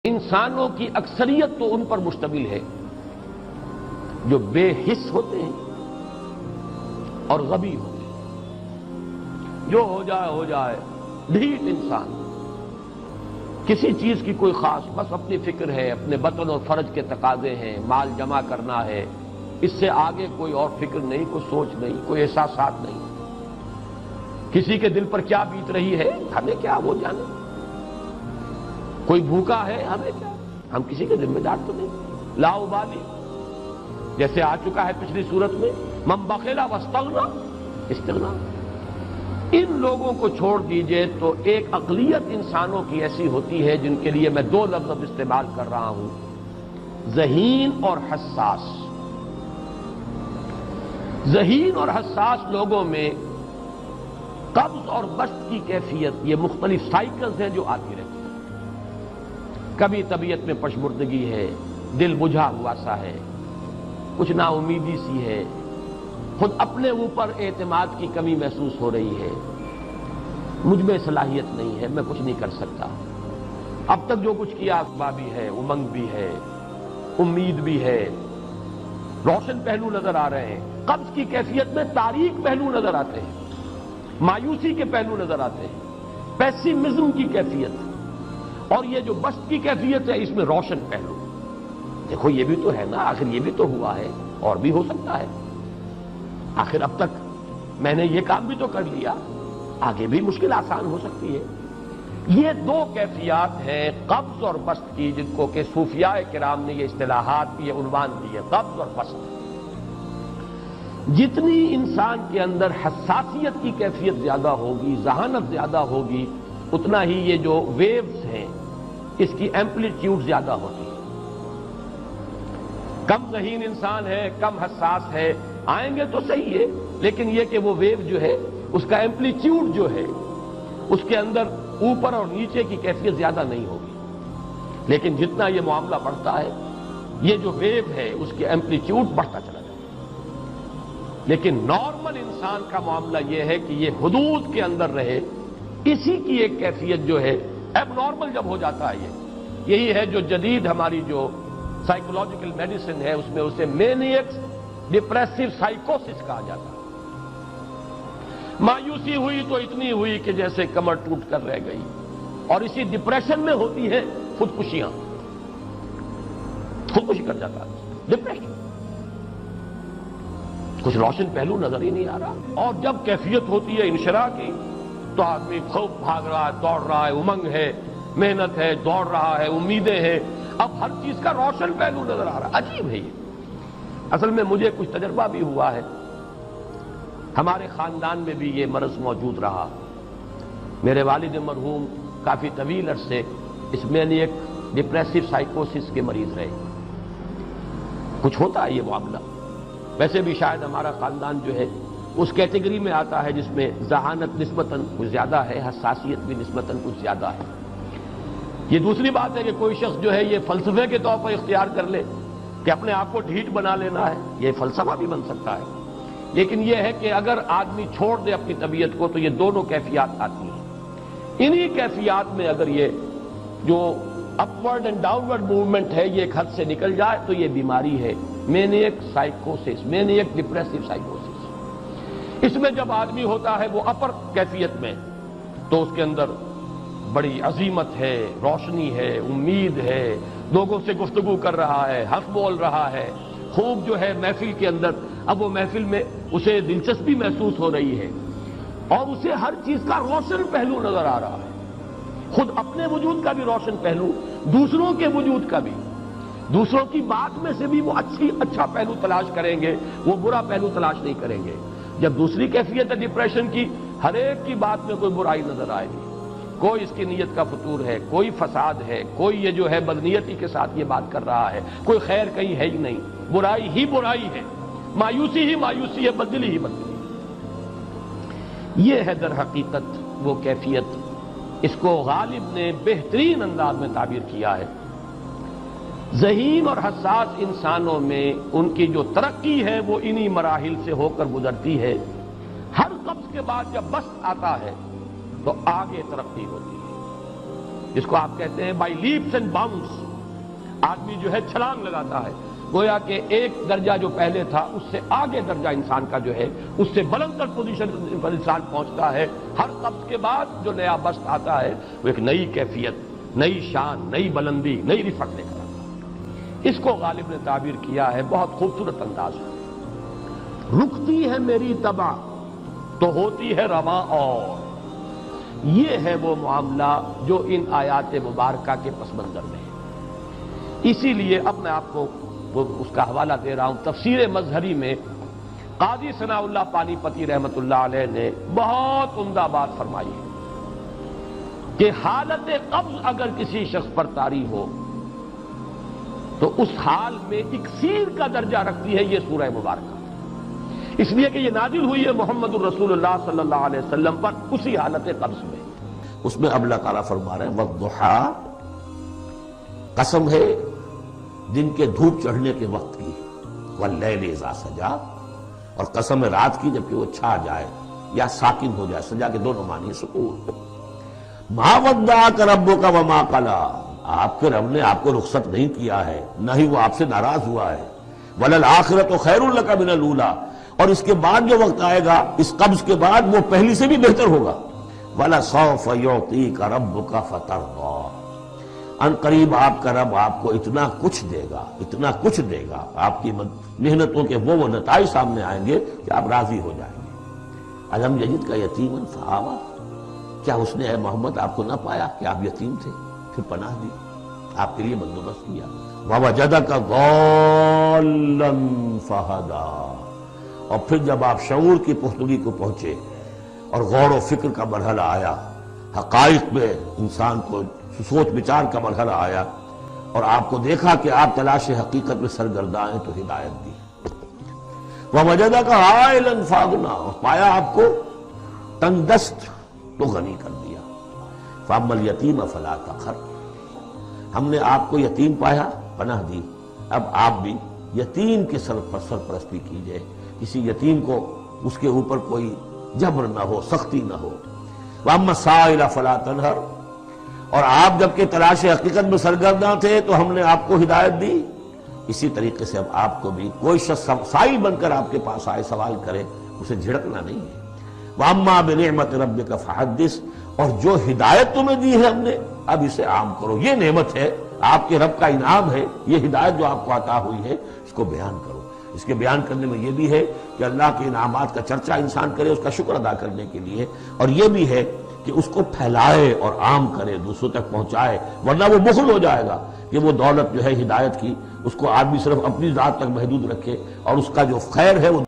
انسانوں کی اکثریت تو ان پر مشتمل ہے جو بے حس ہوتے ہیں اور غبی ہوتے ہیں. جو ہو جائے ڈھیٹ انسان، کسی چیز کی کوئی خاص، بس اپنی فکر ہے، اپنے بطن اور فرج کے تقاضے ہیں، مال جمع کرنا ہے، اس سے آگے کوئی اور فکر نہیں، کوئی سوچ نہیں، کوئی احساسات نہیں. کسی کے دل پر کیا بیت رہی ہے ہمیں کیا، وہ جانے. کوئی بھوکا ہے ہمیں کیا، ہم کسی کے ذمہ دار تو نہیں. لا ابالی، جیسے آ چکا ہے پچھلی صورت میں، من بخل واستغنی استغنا. ان لوگوں کو چھوڑ دیجئے تو ایک اقلیت انسانوں کی ایسی ہوتی ہے جن کے لیے میں دو لفظ اب استعمال کر رہا ہوں، ذہین اور حساس. ذہین اور حساس لوگوں میں قبض اور بسط کی کیفیت، یہ مختلف سائیکلز ہیں جو آتی رہتی ہیں. کبھی طبیعت میں پشمردگی ہے، دل بجھا ہوا سا ہے، کچھ نا امیدی سی ہے، خود اپنے اوپر اعتماد کی کمی محسوس ہو رہی ہے، مجھ میں صلاحیت نہیں ہے، میں کچھ نہیں کر سکتا. اب تک جو کچھ کیا اسبا بھی ہے، امنگ بھی ہے، امید بھی ہے، روشن پہلو نظر آ رہے ہیں. قبض کی کیفیت میں تاریک پہلو نظر آتے ہیں، مایوسی کے پہلو نظر آتے ہیں، پیسیمزم کی کیفیت. اور یہ جو بسط کی کیفیت ہے اس میں روشن پہلو. دیکھو یہ بھی تو ہے نا، آخر یہ بھی تو ہوا ہے، اور بھی ہو سکتا ہے. آخر اب تک میں نے یہ کام بھی تو کر لیا، آگے بھی مشکل آسان ہو سکتی ہے. یہ دو کیفیات ہیں قبض اور بسط کی، جن کو کہ صوفیاء کرام نے یہ اصطلاحات، یہ عنوان دیے، قبض اور بسط. جتنی انسان کے اندر حساسیت کی کیفیت زیادہ ہوگی، ذہانت زیادہ ہوگی، اتنا ہی یہ جو ویوز ہیں اس کی ایمپلیٹیوڈ زیادہ ہوتی ہے. کم ذہین انسان ہے، کم حساس ہے، آئیں گے تو صحیح ہے، لیکن یہ کہ وہ ویو جو ہے اس کا ایمپلیٹیوڈ جو ہے اس کے اندر اوپر اور نیچے کی کیفیت زیادہ نہیں ہوگی. لیکن جتنا یہ معاملہ بڑھتا ہے یہ جو ویو ہے اس کی ایمپلیٹیوڈ بڑھتا چلا جاتا ہے. لیکن نارمل انسان کا معاملہ یہ ہے کہ یہ حدود کے اندر رہے. اسی کی ایک کیفیت جو ہے ایب نارمل جب ہو جاتا ہے، یہی ہے جو جدید ہماری جو سائیکولوجیکل میڈیسن ہے اس میں اسے مینیکس ڈپریسو سائیکوسس کہا جاتا ہے. مایوسی ہوئی تو اتنی ہوئی کہ جیسے کمر ٹوٹ کر رہ گئی. اور اسی ڈپریشن میں ہوتی ہے خودکشیاں، خودکشی کر جاتا ہے ڈپریشن. کچھ روشن پہلو نظر ہی نہیں آ رہا. اور جب کیفیت ہوتی ہے انشراح کی تو آدمی خوب بھاگ رہا ہے، دوڑ رہا ہے، امنگ ہے، محنت ہے، دوڑ رہا ہے، امیدیں ہیں. اب ہر چیز کا روشن پہلو نظر آ رہا ہے. عجیب ہے یہ. اصل میں مجھے کچھ تجربہ بھی ہوا ہے، ہمارے خاندان میں بھی یہ مرض موجود رہا. میرے والد مرحوم کافی طویل عرصے اس مینیک ڈپریسو سائیکوسس کے مریض رہے. کچھ ہوتا ہے یہ معاملہ. ویسے بھی شاید ہمارا خاندان جو ہے اس کیٹیگری میں آتا ہے جس میں ذہانت نسبتاً کچھ زیادہ ہے، حساسیت بھی نسبتاً کچھ زیادہ ہے. یہ دوسری بات ہے کہ کوئی شخص جو ہے یہ فلسفے کے طور پر اختیار کر لے کہ اپنے آپ کو ڈھیٹ بنا لینا ہے، یہ فلسفہ بھی بن سکتا ہے. لیکن یہ ہے کہ اگر آدمی چھوڑ دے اپنی طبیعت کو تو یہ دونوں کیفیات آتی ہیں. انہی کیفیات میں اگر یہ جو اپورڈ اینڈ ڈاؤنورڈ موومنٹ ہے یہ ایک حد سے نکل جائے تو یہ بیماری ہے مینیک سائیکوسس، مینیک ڈپریسو سائیکوسس. اس میں جب آدمی ہوتا ہے وہ اپر کیفیت میں تو اس کے اندر بڑی عظیمت ہے، روشنی ہے، امید ہے، لوگوں سے گفتگو کر رہا ہے، حق بول رہا ہے، خوب جو ہے محفل کے اندر. اب وہ محفل میں اسے دلچسپی محسوس ہو رہی ہے اور اسے ہر چیز کا روشن پہلو نظر آ رہا ہے. خود اپنے وجود کا بھی روشن پہلو، دوسروں کے وجود کا بھی. دوسروں کی بات میں سے بھی وہ اچھا پہلو تلاش کریں گے، وہ برا پہلو تلاش نہیں کریں گے. جب دوسری کیفیت ہے ڈپریشن کی، ہر ایک کی بات میں کوئی برائی نظر آئے گی، کوئی اس کی نیت کا فطور ہے، کوئی فساد ہے، کوئی یہ جو ہے بدنیتی کے ساتھ یہ بات کر رہا ہے، کوئی خیر کہیں ہے ہی نہیں، برائی ہی برائی ہے، مایوسی ہی مایوسی ہے، بدلی ہی بدلی. یہ ہے در حقیقت وہ کیفیت. اس کو غالب نے بہترین انداز میں تعبیر کیا ہے. ذہین اور حساس انسانوں میں ان کی جو ترقی ہے وہ انہی مراحل سے ہو کر گزرتی ہے. ہر قبض کے بعد جب بسط آتا ہے تو آگے ترقی ہوتی ہے. جس کو آپ کہتے ہیں بائی لیپس اینڈ باؤنڈس، آدمی جو ہے چھلانگ لگاتا ہے، گویا کہ ایک درجہ جو پہلے تھا اس سے آگے درجہ انسان کا جو ہے، اس سے بلندر پوزیشن پر انسان پہنچتا ہے۔ ہر قبض کے بعد جو نیا بست آتا ہے وہ ایک نئی کیفیت، نئی شان، نئی بلندی، نئی رفعت لے کر آتا ہے۔ اس کو غالب نے تعبیر کیا ہے بہت خوبصورت انداز میں، رکتی ہے میری طبع تو ہوتی ہے رواں اور۔ یہ ہے وہ معاملہ جو ان آیات مبارکہ کے پس منظر میں ہے۔ اسی لیے اب میں آپ کو اس کا حوالہ دے رہا ہوں، تفسیر مظہری میں قاضی ثناء اللہ پانی پتی رحمت اللہ علیہ نے بہت عمدہ بات فرمائی ہے کہ حالت قبض اگر کسی شخص پر طاری ہو تو اس حال میں اکسیر کا درجہ رکھتی ہے یہ سورہ مبارکہ، اس لیے کہ یہ نازل ہوئی ہے محمد الرسول اللہ صلی اللہ علیہ وسلم پر اسی حالت قبض میں۔ اس میں اب اللہ تعالیٰ فرما رہے ہیں والضحیٰ، قسم ہے دن کے دھوپ چڑھنے کے وقت کی، واللیل اذا سجا، اور قسم ہے رات کی جبکہ وہ چھا جائے یا ساکن ہو جائے، سجا کے دونوں معنی سکون۔ ما ودعک ربک وما قلی، آپ کے رب نے آپ کو رخصت نہیں کیا ہے، نہ ہی وہ آپ سے ناراض ہوا ہے۔ وللآخرۃ خیر لک من الاولی، اور اس کے بعد جو وقت آئے گا اس قبض کے بعد وہ پہلی سے بھی بہتر ہوگا۔ وَلَسَوْفَ يُعْطِيكَ رَبُّكَ فَتَرْضَىٰ، ان قریب آپ کا رب آپ کو اتنا کچھ دے گا، اتنا کچھ دے گا، آپ کی محنتوں کے وہ نتائج سامنے آئیں گے کہ آپ راضی ہو جائیں گے۔ الم یجد کا یتیما فآویٰ، کیا اس نے اے محمد آپ کو نہ پایا کہ آپ یتیم تھے پھر پناہ دی، آپ کے لیے بندوبست کیا۔ وَوَجَدَكَ ضَالًّا فَہَدَىٰ، اور پھر جب آپ شعور کی پختگی کو پہنچے اور غور و فکر کا مرحلہ آیا، حقائق میں انسان کو سوچ بچار کا مرحلہ آیا اور آپ کو دیکھا کہ آپ تلاش حقیقت میں سرگرداں ہیں تو ہدایت دی۔ وَوَجَدَكَ عَائِلًا فَأَغْنَىٰ، اور پایا آپ کو تنگ دست تو غنی کر دیا۔ فَأَمَّا الْيَتِيمَ فَلَا تَقْهَرْ، ہم نے آپ کو یتیم پایا، پناہ دی، اب آپ بھی یتیم کے سرپرستی کیجئے، کسی یتیم کو اس کے اوپر کوئی جبر نہ ہو، سختی نہ ہو۔ وَأَمَّا السَّائِلَ فَلَا تَنْهَرْ، اور آپ جبکہ تلاش حقیقت میں سرگرداں تھے تو ہم نے آپ کو ہدایت دی، اسی طریقے سے اب آپ کو بھی کوئی شخص سائل بن کر آپ کے پاس آئے سوال کرے اسے جھڑکنا نہیں ہے۔ وَأَمَّا بِنِعْمَةِ رَبِّكَ فَحَدِّثْ، اور جو ہدایت تمہیں دی ہے ہم نے اب اسے عام کرو، یہ نعمت ہے، آپ کے رب کا انعام ہے، یہ ہدایت جو آپ کو عطا ہوئی ہے اس کو بیان کرو۔ اس کے بیان کرنے میں یہ بھی ہے کہ اللہ کے انعامات کا چرچہ انسان کرے اس کا شکر ادا کرنے کے لیے، اور یہ بھی ہے کہ اس کو پھیلائے اور عام کرے، دوسروں تک پہنچائے، ورنہ وہ بخل ہو جائے گا کہ وہ دولت جو ہے ہدایت کی اس کو آدمی صرف اپنی ذات تک محدود رکھے اور اس کا جو خیر ہے وہ